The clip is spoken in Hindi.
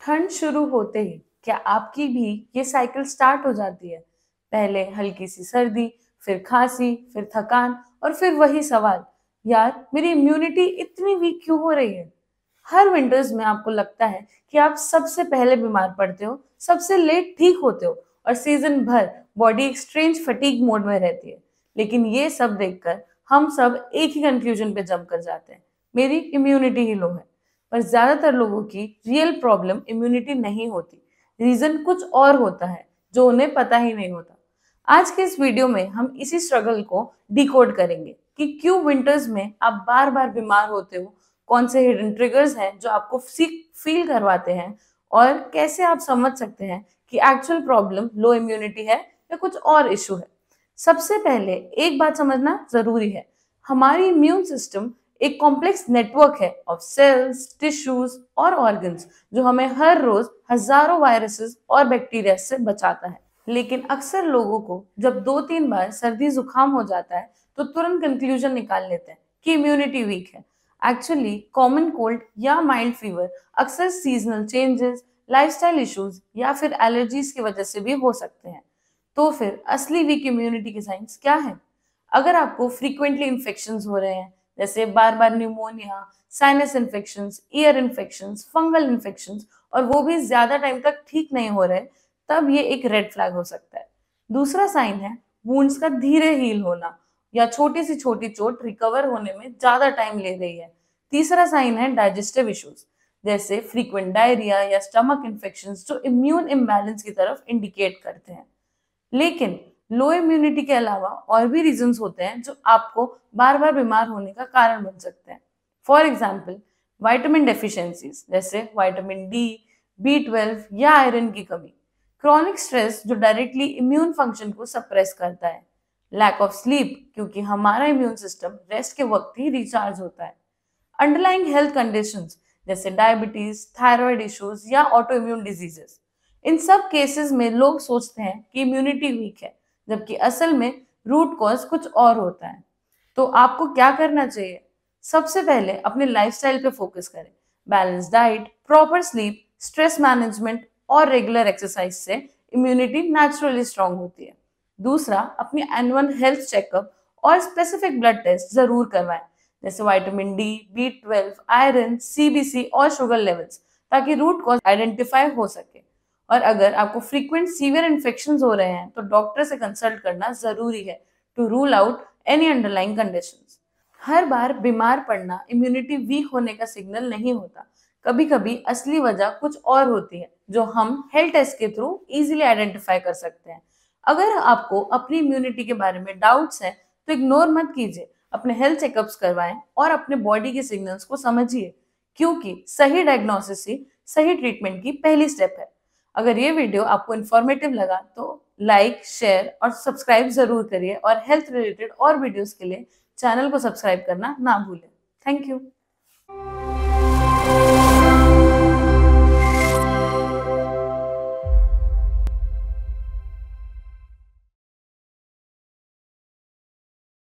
ठंड शुरू होते ही क्या आपकी भी ये साइकिल स्टार्ट हो जाती है? पहले हल्की सी सर्दी, फिर खांसी, फिर थकान और फिर वही सवाल, यार मेरी इम्यूनिटी इतनी वीक क्यों हो रही है? हर विंटर्स में आपको लगता है कि आप सबसे पहले बीमार पड़ते हो, सबसे लेट ठीक होते हो और सीजन भर बॉडी एक स्ट्रेंज फटीग मोड में रहती है। लेकिन ये सब देखकर हम सब एक ही कंक्लूजन पे जंप कर जाते हैं, मेरी इम्यूनिटी ही लो है। पर ज्यादातर लोगों की रियल प्रॉब्लम इम्यूनिटी नहीं होती, रीजन कुछ और होता है जो उन्हें पता ही नहीं होता। आज के इस वीडियो में हम इसी स्ट्रगल को डिकोड करेंगे कि क्यों विंटर्स में आप बार बार बीमार होते हो, कौन से हिडन ट्रिगर्स हैं जो आपको फील करवाते हैं और कैसे आप समझ सकते हैं कि एक्चुअल प्रॉब्लम लो इम्यूनिटी है या कुछ और इशू है। सबसे पहले एक बात समझना जरूरी है, हमारी इम्यून सिस्टम एक कॉम्प्लेक्स नेटवर्क है ऑफ सेल्स, टिश्यूज और ऑर्गन्स जो हमें हर रोज हजारों वायरसेस और बैक्टीरिया से बचाता है। लेकिन अक्सर लोगों को जब 2-3 बार सर्दी जुकाम हो जाता है तो तुरंत कंक्लूजन निकाल लेते हैं कि इम्यूनिटी वीक है। एक्चुअली कॉमन कोल्ड या माइल्ड फीवर अक्सर सीजनल चेंजेस, लाइफस्टाइल इश्यूज या फिर एलर्जीज की वजह से भी हो सकते हैं। तो फिर असली वीक इम्यूनिटी के साइंस क्या है? अगर आपको फ्रीक्वेंटली इन्फेक्शंस हो रहे हैं, जैसे बार बार pneumonia, sinus infections, ear infections, fungal infections और वो भी ज्यादा टाइम तक ठीक नहीं हो रहे, तब ये एक रेड फ्लैग हो सकता है। दूसरा साइन है वुंड्स का धीरे हील होना या छोटी सी छोटी चोट रिकवर होने में ज्यादा टाइम ले रही है। तीसरा साइन है डाइजेस्टिव इश्यूज, जैसे फ्रीक्वेंट डायरिया या स्टमक इन्फेक्शंस जो इम्यून इम्बैलेंस की तरफ इंडिकेट करते हैं। लेकिन लो इम्यूनिटी के अलावा और भी रीजंस होते हैं जो आपको बार बार बीमार होने का कारण बन सकते हैं। फॉर एग्जाम्पल वाइटामिन डेफिशिएंसीज, जैसे वाइटामिन डी, B12 या आयरन की कमी, क्रॉनिक स्ट्रेस जो डायरेक्टली इम्यून फंक्शन को सप्रेस करता है, लैक ऑफ स्लीप क्योंकि हमारा इम्यून सिस्टम रेस्ट के वक्त ही रिचार्ज होता है, अंडरलाइंग हेल्थ कंडीशंस जैसे डायबिटीज, थायराइड इश्यूज या ऑटो इम्यून डिजीजेस। इन सब केसेस में लोग सोचते हैं कि इम्यूनिटी वीक है, जबकि असल में रूट कॉज कुछ और होता है। तो आपको क्या करना चाहिए? सबसे पहले अपने लाइफस्टाइल पे फोकस करें। Balance diet, proper sleep, stress management और रेगुलर एक्सरसाइज से इम्यूनिटी नेचुरली स्ट्रांग होती है। दूसरा, अपनी एनुअल हेल्थ चेकअप और स्पेसिफिक ब्लड टेस्ट जरूर करवाएं, जैसे vitamin D, B12, iron, CBC और शुगर लेवल्स, ताकि रूट कॉज आइडेंटिफाई हो सके। और अगर आपको फ्रीक्वेंट सीवियर इन्फेक्शन हो रहे हैं तो डॉक्टर से कंसल्ट करना जरूरी है to rule out any underlying conditions. हर बार बीमार पड़ना इम्यूनिटी वीक होने का सिग्नल नहीं होता, कभी कभी असली वजह कुछ और होती है जो हम हेल्थ टेस्ट के थ्रू इजीली आइडेंटिफाई कर सकते हैं। अगर आपको अपनी इम्यूनिटी के बारे में डाउट्स हैं तो इग्नोर मत कीजिए, अपने हेल्थ चेकअप्स करवाएं और अपने बॉडी के सिग्नल्स को समझिए, क्योंकि सही डायग्नोसिस ही सही ट्रीटमेंट की पहली स्टेप है। अगर ये वीडियो आपको इन्फॉर्मेटिव लगा तो लाइक, शेयर और सब्सक्राइब जरूर करिए और हेल्थ रिलेटेड और वीडियोस के लिए चैनल को सब्सक्राइब करना ना भूलें। Thank you.